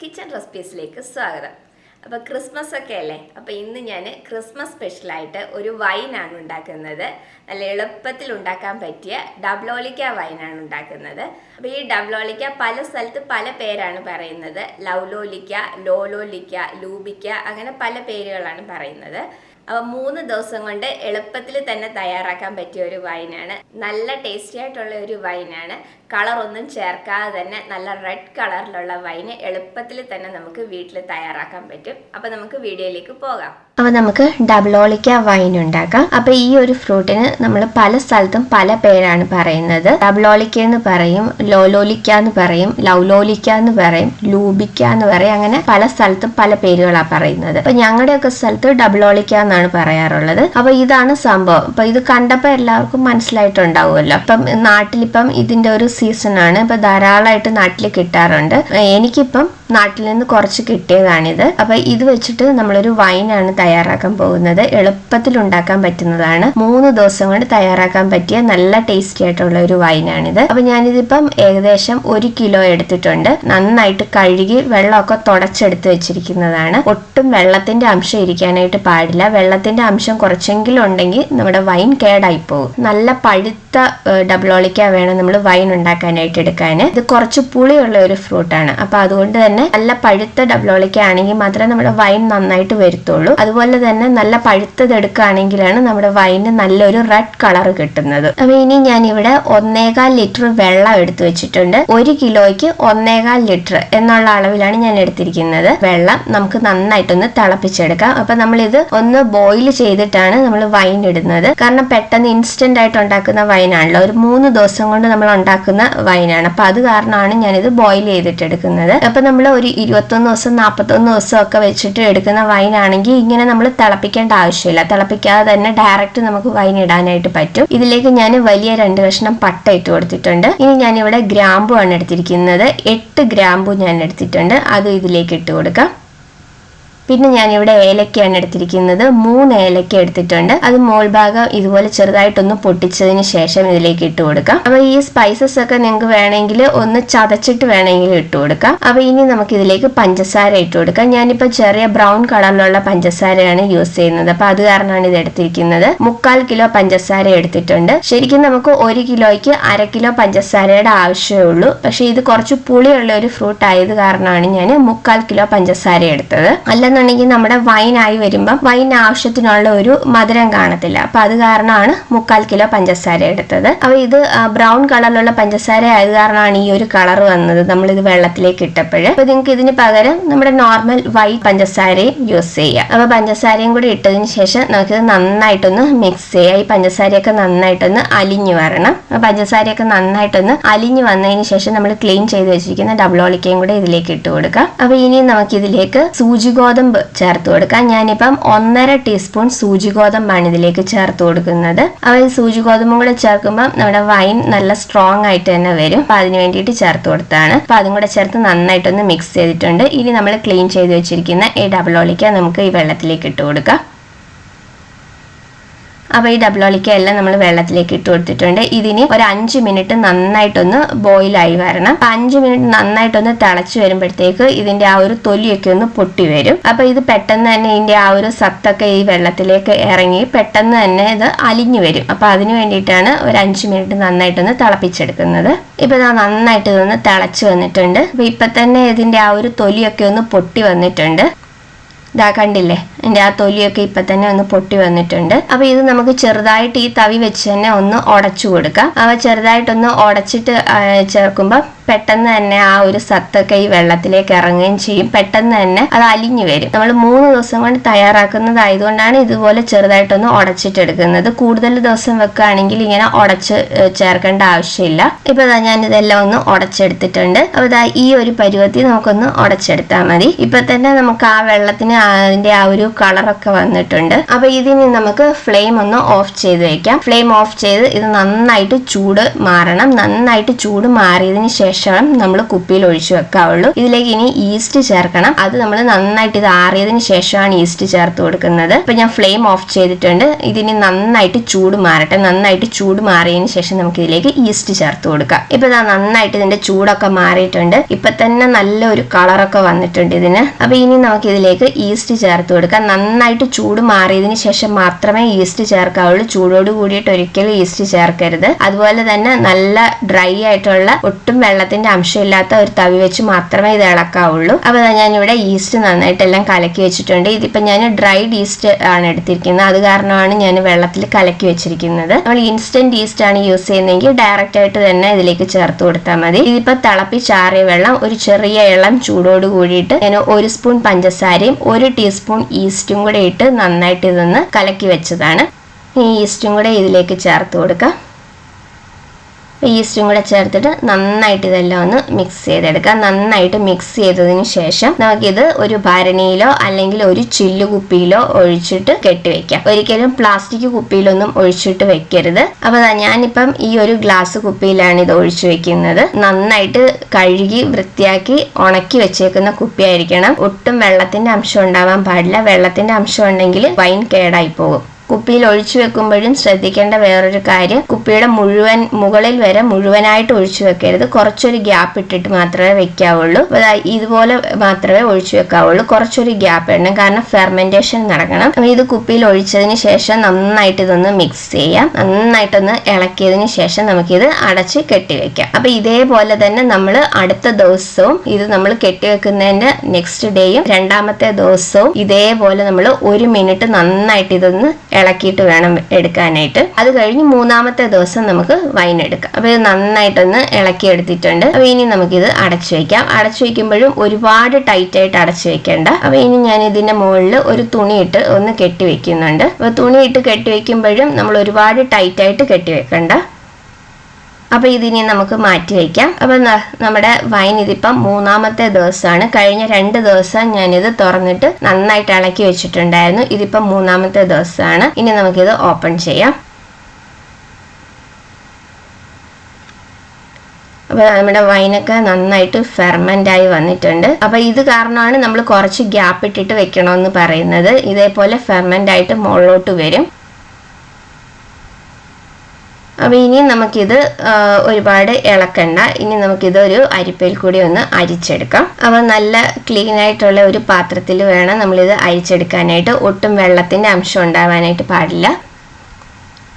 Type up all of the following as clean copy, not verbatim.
Kitchen റെസിപ്പീസിലേക്ക് സ്വാഗതം. അപ്പോൾ Christmas ഒക്കെ അല്ലേ, അപ്പോൾ ഇന്ന് ഞാൻ ക്രിസ്മസ് സ്പെഷ്യലായിട്ട് ഒരു വൈനാണ് ഉണ്ടാക്കുന്നത്. നല്ല എളുപ്പത്തിൽ ഉണ്ടാക്കാൻ പറ്റിയ ഡബ്ലോലിക്ക വൈനാണ് ഉണ്ടാക്കുന്നത്. അപ്പോൾ ഈ ഡബ്ലോലിക്ക പല സ്ഥലത്ത് പല പേരാണ് പറയുന്നത്. ലവ്ലോലിക്ക, ലോലോലിക്ക, ലൂബിക്ക, അങ്ങനെ പല പേരുകളാണ് പറയുന്നത്. അപ്പോൾ 3 ദിവസം കൊണ്ട് എളുപ്പത്തിൽ തന്നെ തയ്യാറാക്കാൻ പറ്റിയ ഒരു വൈനാണ്. നല്ല ടേസ്റ്റി ആയിട്ടുള്ള ഒരു വൈനാണ്. കളറൊന്നും ചേർക്കാതെ തന്നെ നല്ല റെഡ് കളറിലുള്ള വൈന് എളുപ്പത്തിൽ തന്നെ നമുക്ക് വീട്ടിൽ തയ്യാറാക്കാൻ പറ്റും. അപ്പോൾ നമുക്ക് വീഡിയോയിലേക്ക് പോകാം. അപ്പോൾ നമുക്ക് ഡബ്ലോലിക്ക വൈൻ ഉണ്ടാക്കാം. അപ്പോൾ ഈ ഒരു ഫ്രൂട്ടിന് നമ്മൾ പല സ്ഥലത്തും പല പേരാണ് പറയുന്നത്. ഡബ്ലോലിക്ക എന്ന് പറയും, ലോലോലിക്ക എന്ന് പറയും, ലവ്ലോലിക്ക എന്ന് പറയും, ലൂബിക്ക എന്ന് പറയും. അങ്ങനെ പല സ്ഥലത്തും പല പേരുകളാണ് പറയുന്നത്. അപ്പോൾ ഞങ്ങളുടെയൊക്കെ സ്ഥലത്ത് ഡബ്ലോലിക്ക എന്നാണ് പറയാറുള്ളത്. അപ്പോൾ ഇതാണ് സംഭവം. അപ്പോൾ ഇത് കണ്ടപ്പോൾ എല്ലാവർക്കും മനസ്സിലായിട്ടുണ്ടാവുമല്ലോ. അപ്പം നാട്ടിലിപ്പം ഇതിന്റെ ഒരു സീസൺ ആണ്. ഇപ്പൊ ധാരാളമായിട്ട് നാട്ടിൽ കിട്ടാറുണ്ട്. എനിക്കിപ്പം നാട്ടിൽ നിന്ന് കുറച്ച് കിട്ടിയതാണിത്. അപ്പൊ ഇത് വെച്ചിട്ട് നമ്മളൊരു വൈനാണ് തയ്യാറാക്കാൻ പോകുന്നത്. എളുപ്പത്തിൽ ഉണ്ടാക്കാൻ പറ്റുന്നതാണ്. 3 ദിവസം കൊണ്ട് തയ്യാറാക്കാൻ പറ്റിയ നല്ല ടേസ്റ്റി ആയിട്ടുള്ള ഒരു വൈനാണിത്. അപ്പൊ ഞാനിതിപ്പം ഏകദേശം 1 കിലോ എടുത്തിട്ടുണ്ട്. നന്നായിട്ട് കഴുകി വെള്ളമൊക്കെ തുടച്ചെടുത്ത് വെച്ചിരിക്കുന്നതാണ്. ഒട്ടും വെള്ളത്തിന്റെ അംശം ഇരിക്കാനായിട്ട് പാടില്ല. വെള്ളത്തിന്റെ അംശം കുറച്ചെങ്കിലും ഉണ്ടെങ്കിൽ നമ്മുടെ വൈൻ കേടായി പോകും. നല്ല പഴുത്ത ഡബ്ലോലിക്ക വേണം നമ്മൾ വൈൻ ഉണ്ടാക്കാനായിട്ട് എടുക്കാൻ. ഇത് കുറച്ച് പുളിയുള്ള ഒരു ഫ്രൂട്ടാണ്. അപ്പൊ അതുകൊണ്ട് തന്നെ നല്ല പഴുത്ത ഡബ്ലോലിക്ക ആണെങ്കിൽ മാത്രമേ നമ്മുടെ വൈൻ നന്നായിട്ട് വരുത്തുള്ളൂ. അതുപോലെ തന്നെ നല്ല പഴുത്തത് എടുക്കുകയാണെങ്കിലാണ് നമ്മുടെ വൈന് നല്ലൊരു റെഡ് കളർ കിട്ടുന്നത്. അപ്പൊ ഇനി ഞാൻ ഇവിടെ 1.25 ലിറ്റർ വെള്ളം എടുത്തു വെച്ചിട്ടുണ്ട്. 1 കിലോയ്ക്ക് 1.25 ലിറ്റർ എന്നുള്ള അളവിലാണ് ഞാൻ എടുത്തിരിക്കുന്നത്. വെള്ളം നമുക്ക് നന്നായിട്ടൊന്ന് തിളപ്പിച്ചെടുക്കാം. അപ്പൊ നമ്മളിത് ഒന്ന് ബോയിൽ ചെയ്തിട്ടാണ് നമ്മൾ വൈൻ ഇടുന്നത്. കാരണം പെട്ടെന്ന് ഇൻസ്റ്റന്റ് ആയിട്ട് ഉണ്ടാക്കുന്ന വൈനാണല്ലോ. ഒരു 3 ദിവസം കൊണ്ട് നമ്മൾ ഉണ്ടാക്കുന്ന വൈനാണ്. അപ്പൊ അത് കാരണമാണ് ഞാനിത് ബോയിൽ ചെയ്തിട്ട് എടുക്കുന്നത്. അപ്പൊ നമ്മൾ ഒരു 21 ദിവസം 41 ദിവസം ഒക്കെ വെച്ചിട്ട് എടുക്കുന്ന വൈൻ ആണെങ്കിൽ ഇങ്ങനെ നമ്മൾ തിളപ്പിക്കേണ്ട ആവശ്യമില്ല. തിളപ്പിക്കാതെ തന്നെ ഡയറക്റ്റ് നമുക്ക് വൈൻ ഇടാനായിട്ട് പറ്റും. ഇതിലേക്ക് ഞാൻ വലിയ 2 കഷ്ണം പട്ട ഇട്ട് കൊടുത്തിട്ടുണ്ട്. ഇനി ഞാൻ ഇവിടെ ഗ്രാമ്പു ആണ് എടുത്തിരിക്കുന്നത്. 8 ഗ്രാമ്പു ഞാൻ എടുത്തിട്ടുണ്ട്. അത് ഇതിലേക്ക് ഇട്ട് കൊടുക്കാം. പിന്നെ ഞാനിവിടെ ഏലക്കയാണ് എടുത്തിരിക്കുന്നത്. 3 ഏലക്ക എടുത്തിട്ടുണ്ട്. അത് മോൾ ഭാഗം ഇതുപോലെ ചെറുതായിട്ടൊന്ന് പൊട്ടിച്ചതിന് ശേഷം ഇതിലേക്ക് ഇട്ട് കൊടുക്കാം. അപ്പൊ ഈ സ്പൈസസ് ഒക്കെ നിങ്ങൾക്ക് വേണമെങ്കിൽ ഒന്ന് ചതച്ചിട്ട് വേണമെങ്കിൽ ഇട്ട് കൊടുക്കാം. അപ്പൊ ഇനി നമുക്ക് ഇതിലേക്ക് പഞ്ചസാര ഇട്ട് കൊടുക്കാം. ഞാനിപ്പോ ചെറിയ ബ്രൗൺ കളറിലുള്ള പഞ്ചസാരയാണ് യൂസ് ചെയ്യുന്നത്. അപ്പൊ അത് കാരണമാണ് ഇത് എടുത്തിരിക്കുന്നത്. 3/4 കിലോ പഞ്ചസാര എടുത്തിട്ടുണ്ട്. ശരിക്കും നമുക്ക് 1 കിലോയ്ക്ക് 1/2 കിലോ പഞ്ചസാരയുടെ ആവശ്യമേ ഉള്ളൂ. പക്ഷെ ഇത് കുറച്ച് പുളിയുള്ള ഒരു ഫ്രൂട്ട് ആയത് കാരണമാണ് ഞാൻ 3/4 കിലോ പഞ്ചസാര എടുത്തത്. ണ്ടെങ്കിൽ നമ്മുടെ വൈൻ ആയി വരുമ്പോൾ വൈൻ ആവശ്യത്തിനുള്ള ഒരു മധുരം കാണത്തില്ല. അപ്പൊ അത് കാരണമാണ് 3/4 കിലോ പഞ്ചസാര എടുത്തത്. അപ്പൊ ഇത് ബ്രൗൺ കളറിലുള്ള പഞ്ചസാര ആയത് കാരണമാണ് ഈ ഒരു കളർ വന്നത് നമ്മളിത് വെള്ളത്തിലേക്ക് ഇട്ടപ്പോൾ. അപ്പൊ നിങ്ങൾക്ക് ഇതിന് പകരം നമ്മുടെ നോർമൽ വൈറ്റ് പഞ്ചസാരയും യൂസ് ചെയ്യാം. അപ്പൊ പഞ്ചസാരയും കൂടി ഇട്ടതിന് ശേഷം നമുക്കിത് നന്നായിട്ടൊന്ന് മിക്സ് ചെയ്യാം. ഈ പഞ്ചസാരയൊക്കെ നന്നായിട്ടൊന്ന് അലിഞ്ഞു വരണം. പഞ്ചസാരയൊക്കെ നന്നായിട്ടൊന്ന് അലിഞ്ഞു വന്നതിന് ശേഷം നമ്മൾ ക്ലീൻ ചെയ്ത് വെച്ചിരിക്കുന്ന ഡബ്ലോലിക്കയും കൂടെ ഇതിലേക്ക് ഇട്ട് കൊടുക്കാം. അപ്പൊ ഇനി നമുക്ക് ഇതിലേക്ക് സൂചി ഗോതമ്പ് ചേർത്ത് കൊടുക്കാം. ഞാനിപ്പം 1.5 ടീസ്പൂൺ സൂചി ഗോതമ്പാണ് ഇതിലേക്ക് ചേർത്ത് കൊടുക്കുന്നത്. അപ്പോൾ ഈ സൂചി ഗോതമ്പും കൂടെ ചേർക്കുമ്പോൾ നമ്മുടെ വൈൻ നല്ല സ്ട്രോങ് ആയിട്ട് തന്നെ വരും. അപ്പൊ അതിന് വേണ്ടിയിട്ട് ചേർത്ത് കൊടുത്താണ്. അപ്പൊ അതും കൂടെ ചേർത്ത് നന്നായിട്ടൊന്ന് മിക്സ് ചെയ്തിട്ടുണ്ട്. ഇനി നമ്മൾ ക്ലീൻ ചെയ്ത് വെച്ചിരിക്കുന്ന ഈ ഡബ്ലോലിക്ക നമുക്ക് ഈ വെള്ളത്തിലേക്ക് ഇട്ട് കൊടുക്കാം. അപ്പോൾ ഈ ഡബ്ലോലിക്ക എല്ലാം നമ്മൾ വെള്ളത്തിലേക്ക് ഇട്ട് കൊടുത്തിട്ടുണ്ട്. ഇതിന് ഒരു 5 മിനിറ്റ് നന്നായിട്ടൊന്ന് ബോയിലായി വരണം. 5 മിനിറ്റ് നന്നായിട്ടൊന്ന് തിളച്ച് വരുമ്പോഴത്തേക്ക് ഇതിന്റെ ആ ഒരു തൊലിയൊക്കെ ഒന്ന് പൊട്ടി വരും. അപ്പൊ ഇത് പെട്ടെന്ന് തന്നെ ഇതിന്റെ ആ ഒരു സത്തൊക്കെ ഈ വെള്ളത്തിലേക്ക് ഇറങ്ങി പെട്ടെന്ന് തന്നെ ഇത് അലിഞ്ഞു വരും. അപ്പൊ അതിന് വേണ്ടിയിട്ടാണ് ഒരു 5 മിനിറ്റ് നന്നായിട്ടൊന്ന് തിളപ്പിച്ചെടുക്കുന്നത്. ഇപ്പൊ ഇത് നന്നായിട്ട് ഇതൊന്ന് തിളച്ച് വന്നിട്ടുണ്ട്. അപ്പൊ ഇപ്പൊ തന്നെ ഇതിന്റെ ആ ഒരു തൊലിയൊക്കെ ഒന്ന് പൊട്ടി വന്നിട്ടുണ്ട്. ഇതാ കണ്ടില്ലേ, എൻ്റെ ആ തൊലിയൊക്കെ ഇപ്പൊ തന്നെ ഒന്ന് പൊട്ടി വന്നിട്ടുണ്ട്. അപ്പൊ ഇത് നമുക്ക് ചെറുതായിട്ട് ഈ തവി വെച്ച് തന്നെ ഒന്ന് ഉടച്ചു കൊടുക്കാം. അവ ചെറുതായിട്ടൊന്ന് ഉടച്ചിട്ട് ചേർക്കുമ്പോൾ പെട്ടെന്ന് തന്നെ ആ ഒരു സത്തൊക്കെ ഈ വെള്ളത്തിലേക്ക് ഇറങ്ങുകയും ചെയ്യും. പെട്ടെന്ന് തന്നെ അത് അലിഞ്ഞു വരും. നമ്മൾ 3 ദിവസം കൊണ്ട് തയ്യാറാക്കുന്നതായതുകൊണ്ടാണ് ഇതുപോലെ ചെറുതായിട്ടൊന്ന് ഉടച്ചിട്ടെടുക്കുന്നത്. കൂടുതൽ ദിവസം വെക്കുകയാണെങ്കിൽ ഇങ്ങനെ ഉടച്ച് ചേർക്കേണ്ട ആവശ്യമില്ല. ഇപ്പൊ ഞാൻ ഇതെല്ലാം ഒന്ന് ഉടച്ചെടുത്തിട്ടുണ്ട്. അപ്പൊ ഇതാ ഈ ഒരു പരുവത്തിൽ നമുക്കൊന്ന് ഉടച്ചെടുത്താൽ മതി. ഇപ്പൊ തന്നെ നമുക്ക് ആ വെള്ളത്തിന് അതിന്റെ ആ ഒരു കളറൊക്കെ വന്നിട്ടുണ്ട്. അപ്പൊ ഇതിന് നമുക്ക് ഫ്ലെയിം ഒന്ന് ഓഫ് ചെയ്ത് വെക്കാം. ഫ്ലെയിം ഓഫ് ചെയ്ത് ഇത് നന്നായിട്ട് ചൂട് മാറണം. നന്നായിട്ട് ചൂട് മാറിയതിന് ശേഷം ശേഷം നമ്മൾ കുപ്പിയിൽ ഒഴിച്ചു വെക്കാവുള്ളൂ. ഇതിലേക്ക് ഇനി ഈസ്റ്റ് ചേർക്കണം. അത് നമ്മൾ നന്നായിട്ട് ഇത് ആറിയതിന് ശേഷമാണ് ഈസ്റ്റ് ചേർത്ത് കൊടുക്കുന്നത്. ഇപ്പൊ ഞാൻ ഫ്ലെയിം ഓഫ് ചെയ്തിട്ടുണ്ട്. ഇതിന് നന്നായിട്ട് ചൂട് മാറട്ടെ. നന്നായിട്ട് ചൂട് മാറിയതിന് ശേഷം നമുക്ക് ഇതിലേക്ക് ഈസ്റ്റ് ചേർത്ത് കൊടുക്കാം. ഇപ്പൊ നന്നായിട്ട് ഇതിന്റെ ചൂടൊക്കെ മാറിയിട്ടുണ്ട്. ഇപ്പൊ തന്നെ നല്ലൊരു കളറൊക്കെ വന്നിട്ടുണ്ട് ഇതിന്. അപ്പൊ ഇനി നമുക്ക് ഇതിലേക്ക് ഈസ്റ്റ് ചേർത്ത് കൊടുക്കാം. നന്നായിട്ട് ചൂട് മാറിയതിന് ശേഷം മാത്രമേ ഈസ്റ്റ് ചേർക്കാവുള്ളൂ. ചൂടോട് കൂടിയിട്ട് ഒരിക്കലും ഈസ്റ്റ് ചേർക്കരുത്. അതുപോലെ തന്നെ നല്ല ഡ്രൈ ആയിട്ടുള്ള ഒട്ടും വെള്ളത്തിന്റെ അംശമില്ലാത്ത ഒരു തവി വെച്ച് മാത്രമേ ഇത് ഇളക്കാവുള്ളൂ. അപ്പൊ ഞാനിവിടെ ഈസ്റ്റ് നന്നായിട്ട് എല്ലാം കലക്കി വെച്ചിട്ടുണ്ട്. ഇതിപ്പോ ഞാൻ ഡ്രൈഡ് ഈസ്റ്റ് ആണ് എടുത്തിരിക്കുന്നത്. അത് കാരണമാണ് ഞാൻ വെള്ളത്തിൽ കലക്കി വെച്ചിരിക്കുന്നത്. നമ്മൾ ഇൻസ്റ്റന്റ് ഈസ്റ്റ് ആണ് യൂസ് ചെയ്യുന്നതെങ്കിൽ ഡയറക്റ്റ് ആയിട്ട് തന്നെ ഇതിലേക്ക് ചേർത്ത് കൊടുത്താൽ മതി. ഇതിപ്പോ തിളപ്പിച്ചാറിയ വെള്ളം ഒരു ചെറിയ ഇളം ചൂടോട് കൂടിയിട്ട് ഞാൻ 1 സ്പൂൺ പഞ്ചസാരയും 1 ടീസ്പൂൺ ഈസ്റ്റും കൂടെ ഇട്ട് നന്നായിട്ട് ഇതൊന്ന് കലക്കി വെച്ചതാണ്. ഈ ഈസ്റ്റും കൂടെ ഇതിലേക്ക് ചേർത്ത് കൊടുക്കാം. ഈസ്റ്റും കൂടെ ചേർത്തിട്ട് നന്നായിട്ട് ഇതെല്ലാം ഒന്ന് മിക്സ് ചെയ്തെടുക്കാം. നന്നായിട്ട് മിക്സ് ചെയ്തതിന് ശേഷം നമുക്കിത് ഒരു ഭരണിയിലോ അല്ലെങ്കിൽ ഒരു ചില്ലു കുപ്പിയിലോ ഒഴിച്ചിട്ട് കെട്ടിവെക്കാം. ഒരിക്കലും പ്ലാസ്റ്റിക് കുപ്പിയിലൊന്നും ഒഴിച്ചിട്ട് വെക്കരുത്. അപ്പൊ ഞാനിപ്പം ഈ ഒരു ഗ്ലാസ് കുപ്പിയിലാണ് ഇത് ഒഴിച്ചു വെക്കുന്നത്. നന്നായിട്ട് കഴുകി വൃത്തിയാക്കി ഉണക്കി വെച്ചേക്കുന്ന കുപ്പിയായിരിക്കണം. ഒട്ടും വെള്ളത്തിന്റെ അംശം ഉണ്ടാവാൻ പാടില്ല. വെള്ളത്തിന്റെ അംശം ഉണ്ടെങ്കിൽ വൈൻ കേടായി പോകും. കുപ്പിയിൽ ഒഴിച്ചു വെക്കുമ്പോഴും ശ്രദ്ധിക്കേണ്ട വേറൊരു കാര്യം, കുപ്പിയുടെ മുകളിൽ വരെ മുഴുവനായിട്ട് ഒഴിച്ചു വെക്കരുത്. കുറച്ചൊരു ഗ്യാപ്പ് ഇട്ടിട്ട് മാത്രമേ വെക്കാവുള്ളൂ. ഇതുപോലെ മാത്രമേ ഒഴിച്ചു വെക്കാവുള്ളൂ. കുറച്ചൊരു ഗ്യാപ്പ് ഇടണം, കാരണം ഫെർമെന്റേഷൻ നടക്കണം. അപ്പൊ ഇത് കുപ്പിയിൽ ഒഴിച്ചതിന് ശേഷം നന്നായിട്ട് ഇതൊന്ന് മിക്സ് ചെയ്യാം. നന്നായിട്ടൊന്ന് ഇളക്കിയതിന് ശേഷം നമുക്കിത് അടച്ച് കെട്ടിവെക്കാം. അപ്പൊ ഇതേപോലെ തന്നെ നമ്മൾ അടുത്ത ദിവസവും ഇത് നമ്മൾ കെട്ടിവെക്കുന്നതിന്റെ നെക്സ്റ്റ് ഡേയും രണ്ടാമത്തെ ദിവസവും ഇതേപോലെ നമ്മൾ 1 മിനിറ്റ് നന്നായിട്ട് ഇതൊന്ന് ഇളക്കിയിട്ട് വേണം എടുക്കാനായിട്ട്. അത് കഴിഞ്ഞ് 3-ാമത്തെ ദിവസം നമുക്ക് വൈൻ എടുക്കാം. അപ്പൊ ഇത് നന്നായിട്ടൊന്ന് ഇളക്കി എടുത്തിട്ടുണ്ട്. അപ്പൊ ഇനി നമുക്കിത് അടച്ചു വെക്കാം. അടച്ചു വെക്കുമ്പോഴും ഒരുപാട് ടൈറ്റ് ആയിട്ട് അടച്ചു വെക്കേണ്ട. അപ്പൊ ഇനി ഞാൻ ഇതിന്റെ മുകളിൽ ഒരു തുണിയിട്ട് ഒന്ന് കെട്ടി വെക്കുന്നുണ്ട്. അപ്പൊ തുണിയിട്ട് കെട്ടി വെക്കുമ്പോഴും നമ്മൾ ഒരുപാട് ടൈറ്റ് ആയിട്ട് കെട്ടി വെക്കണ്ട. അപ്പൊ ഇതിനി നമുക്ക് മാറ്റി വയ്ക്കാം. അപ്പൊ നമ്മുടെ വൈൻ ഇതിപ്പം 3-ാമത്തെ ദിവസമാണ്. കഴിഞ്ഞ 2 ദിവസം ഞാനിത് തുറന്നിട്ട് നന്നായിട്ട് ഇളക്കി വെച്ചിട്ടുണ്ടായിരുന്നു. ഇതിപ്പം 3-ാമത്തെ ദിവസമാണ്. ഇനി നമുക്കിത് ഓപ്പൺ ചെയ്യാം. അപ്പൊ നമ്മുടെ വൈനൊക്കെ നന്നായിട്ട് ഫെർമെന്റ് ആയി വന്നിട്ടുണ്ട്. അപ്പൊ ഇത് കാരണമാണ് നമ്മൾ കുറച്ച് ഗ്യാപ്പ് ഇട്ടിട്ട് വെക്കണമെന്ന് പറയുന്നത്. ഇതേപോലെ ഫെർമെന്റ് ആയിട്ട് മുകളിലോട്ട് വരും. അപ്പൊ ഇനി നമുക്കിത് ഒരുപാട് ഇളക്കണ്ട. ഇനി നമുക്കിത് ഒരു അരിപ്പയിൽ കൂടി ഒന്ന് അരിച്ചെടുക്കാം. അപ്പൊ നല്ല ക്ലീൻ ആയിട്ടുള്ള ഒരു പാത്രത്തിൽ വേണം നമ്മളിത് അരിച്ചെടുക്കാനായിട്ട്. ഒട്ടും വെള്ളത്തിന്റെ അംശം ഉണ്ടാവാനായിട്ട് പാടില്ല.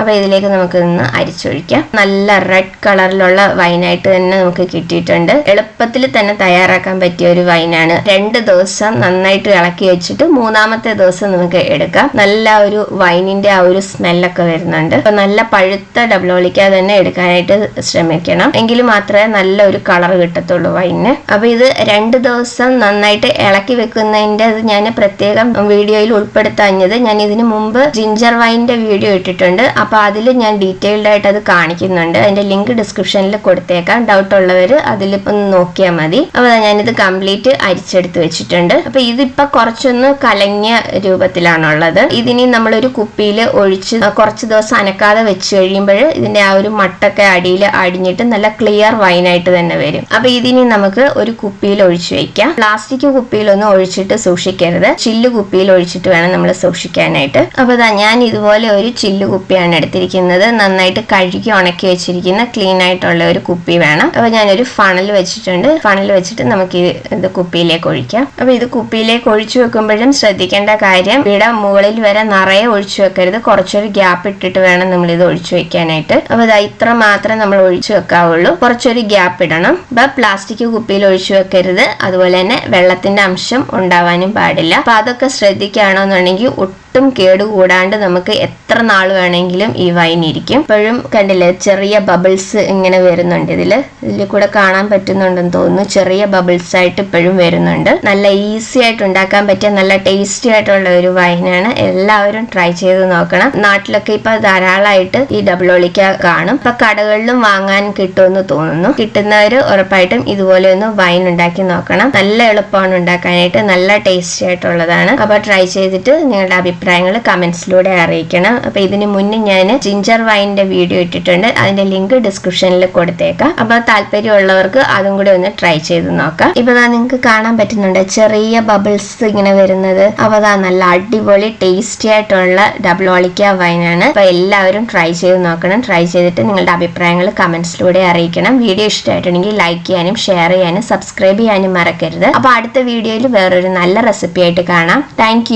അപ്പൊ ഇതിലേക്ക് നമുക്ക് ഇന്ന് അരിച്ചൊഴിക്കാം. നല്ല റെഡ് കളറിലുള്ള വൈനായിട്ട് തന്നെ നമുക്ക് കിട്ടിയിട്ടുണ്ട്. എളുപ്പത്തിൽ തന്നെ തയ്യാറാക്കാൻ പറ്റിയ ഒരു വൈനാണ്. 2 ദിവസം നന്നായിട്ട് ഇളക്കി വെച്ചിട്ട് 3-ാമത്തെ ദിവസം നമുക്ക് എടുക്കാം. നല്ല ഒരു വൈനിന്റെ ആ ഒരു സ്മെല്ലൊക്കെ വരുന്നുണ്ട്. അപ്പൊ നല്ല പഴുത്ത ഡബ്ലോളിക്ക തന്നെ എടുക്കാനായിട്ട് ശ്രമിക്കണം. എങ്കിൽ മാത്രമേ നല്ല ഒരു കളർ കിട്ടത്തുള്ളൂ വൈനിന്. അപ്പൊ ഇത് 2 ദിവസം നന്നായിട്ട് ഇളക്കി വെക്കുന്നതിന്റെ ഞാൻ പ്രത്യേകം വീഡിയോയിൽ ഉൾപ്പെടുത്താഞ്ഞത്, ഞാൻ ഇതിനു മുമ്പ് ജിഞ്ചർ വൈനിന്റെ വീഡിയോ ഇട്ടിട്ടുണ്ട്. അപ്പൊ അതിൽ ഞാൻ ഡീറ്റെയിൽഡ് ആയിട്ട് അത് കാണിക്കുന്നുണ്ട്. അതിന്റെ ലിങ്ക് ഡിസ്ക്രിപ്ഷനിൽ കൊടുത്തേക്കാം. ഡൗട്ട് ഉള്ളവർ അതിൽ ഒന്ന് നോക്കിയാൽ മതി. അപ്പൊ ഞാനിത് കംപ്ലീറ്റ് അരിച്ചെടുത്ത് വെച്ചിട്ടുണ്ട്. അപ്പൊ ഇതിപ്പോ കുറച്ചൊന്ന് കലങ്ങിയ രൂപത്തിലാണുള്ളത്. ഇതിനി നമ്മളൊരു കുപ്പിയിൽ ഒഴിച്ച് കുറച്ച് ദിവസം അനക്കാതെ വെച്ച് കഴിയുമ്പോൾ ഇതിന്റെ ആ ഒരു മട്ടൊക്കെ അടിയിൽ അടിഞ്ഞിട്ട് നല്ല ക്ലിയർ വൈനായിട്ട് തന്നെ വരും. അപ്പൊ ഇതിനി നമുക്ക് ഒരു കുപ്പിയിൽ ഒഴിച്ചു വെക്കാം. പ്ലാസ്റ്റിക് കുപ്പിയിലൊന്നും ഒഴിച്ചിട്ട് സൂക്ഷിക്കരുത്. ചില്ല് കുപ്പിയിൽ ഒഴിച്ചിട്ട് വേണം നമ്മൾ സൂക്ഷിക്കാനായിട്ട്. അപ്പൊ ഞാൻ ഇതുപോലെ ഒരു ചില്ല് കുപ്പിയാണ് എടുത്തിരിക്കുന്നത്. നന്നായിട്ട് കഴുകി ഉണക്കി വെച്ചിരിക്കുന്ന ക്ലീൻ ആയിട്ടുള്ള ഒരു കുപ്പി വേണം. അപ്പൊ ഞാനൊരു ഫണൽ വെച്ചിട്ടുണ്ട്. ഫണൽ വെച്ചിട്ട് നമുക്ക് ഇത് കുപ്പിയിലേക്ക് ഒഴിക്കാം. അപ്പൊ ഇത് കുപ്പിയിലേക്ക് ഒഴിച്ചു വെക്കുമ്പോഴും ശ്രദ്ധിക്കേണ്ട കാര്യം, ഇവിടെ മുകളിൽ വരെ നിറയെ ഒഴിച്ചു വെക്കരുത്. കുറച്ചൊരു ഗ്യാപ്പ് ഇട്ടിട്ട് വേണം നമ്മൾ ഇത് ഒഴിച്ചു വെക്കാനായിട്ട്. അപ്പൊ ഇത്ര മാത്രമേ നമ്മൾ ഒഴിച്ചു വെക്കാവുള്ളൂ. കുറച്ചൊരു ഗ്യാപ്പ് ഇടണം. അപ്പൊ പ്ലാസ്റ്റിക് കുപ്പിയിൽ ഒഴിച്ചു വെക്കരുത്. അതുപോലെ തന്നെ വെള്ളത്തിന്റെ അംശം ഉണ്ടാവാനും പാടില്ല. അപ്പൊ അതൊക്കെ ശ്രദ്ധിക്കുകയാണെന്നുണ്ടെങ്കിൽ ഒട്ടും കേടുകൂടാണ്ട് നമുക്ക് എത്ര നാൾ വേണമെങ്കിലും ഈ വൈൻ ഇരിക്കും. ഇപ്പോഴും കണ്ടില്ലേ, ചെറിയ ബബിൾസ് ഇങ്ങനെ വരുന്നുണ്ട്. ഇതിൽ കൂടെ കാണാൻ പറ്റുന്നുണ്ടെന്ന് തോന്നുന്നു. ചെറിയ ബബിൾസ് ആയിട്ട് ഇപ്പോഴും വരുന്നുണ്ട്. നല്ല ഈസി ആയിട്ട് ഉണ്ടാക്കാൻ പറ്റിയ നല്ല ടേസ്റ്റി ആയിട്ടുള്ള ഒരു വൈനാണ്. എല്ലാവരും ട്രൈ ചെയ്ത് നോക്കണം. നാട്ടിലൊക്കെ ഇപ്പൊ ധാരാളമായിട്ട് ഈ ഡബ്ലോളിക്ക കാണും. ഇപ്പൊ കടകളിലും വാങ്ങാൻ കിട്ടുമെന്ന് തോന്നുന്നു. കിട്ടുന്നവര് ഉറപ്പായിട്ടും ഇതുപോലെ ഒന്ന് വൈൻ ഉണ്ടാക്കി നോക്കണം. നല്ല എളുപ്പമാണ് ഉണ്ടാക്കാനായിട്ട്. നല്ല ടേസ്റ്റി ആയിട്ടുള്ളതാണ്. അപ്പൊ ട്രൈ ചെയ്തിട്ട് നിങ്ങളുടെ അഭിപ്രായം അഭിപ്രായങ്ങൾ കമന്റ്സിലൂടെ അറിയിക്കണം. അപ്പൊ ഇതിന് മുന്നേ ഞാൻ ജിഞ്ചർ വൈനിന്റെ വീഡിയോ ഇട്ടിട്ടുണ്ട്, അതിന്റെ ലിങ്ക് ഡിസ്ക്രിപ്ഷനിൽ കൊടുത്തേക്കാം. അപ്പൊ താല്പര്യമുള്ളവർക്ക് അതും കൂടി ഒന്ന് ട്രൈ ചെയ്ത് നോക്കാം. ഇപ്പൊ നിങ്ങൾക്ക് കാണാൻ പറ്റുന്നുണ്ട് ചെറിയ ബബിൾസ് ഇങ്ങനെ വരുന്നത്. അപ്പൊ നല്ല അടിപൊളി ടേസ്റ്റി ആയിട്ടുള്ള ഡബ്ലോളിക്ക വൈനാണ്. അപ്പൊ എല്ലാവരും ട്രൈ ചെയ്ത് നോക്കണം. ട്രൈ ചെയ്തിട്ട് നിങ്ങളുടെ അഭിപ്രായങ്ങൾ കമന്റ്സിലൂടെ അറിയിക്കണം. വീഡിയോ ഇഷ്ടമായിട്ടുണ്ടെങ്കിൽ ലൈക്ക് ചെയ്യാനും ഷെയർ ചെയ്യാനും സബ്സ്ക്രൈബ് ചെയ്യാനും മറക്കരുത്. അപ്പൊ അടുത്ത വീഡിയോയിൽ വേറൊരു നല്ല റെസിപ്പി ആയിട്ട് കാണാം. താങ്ക്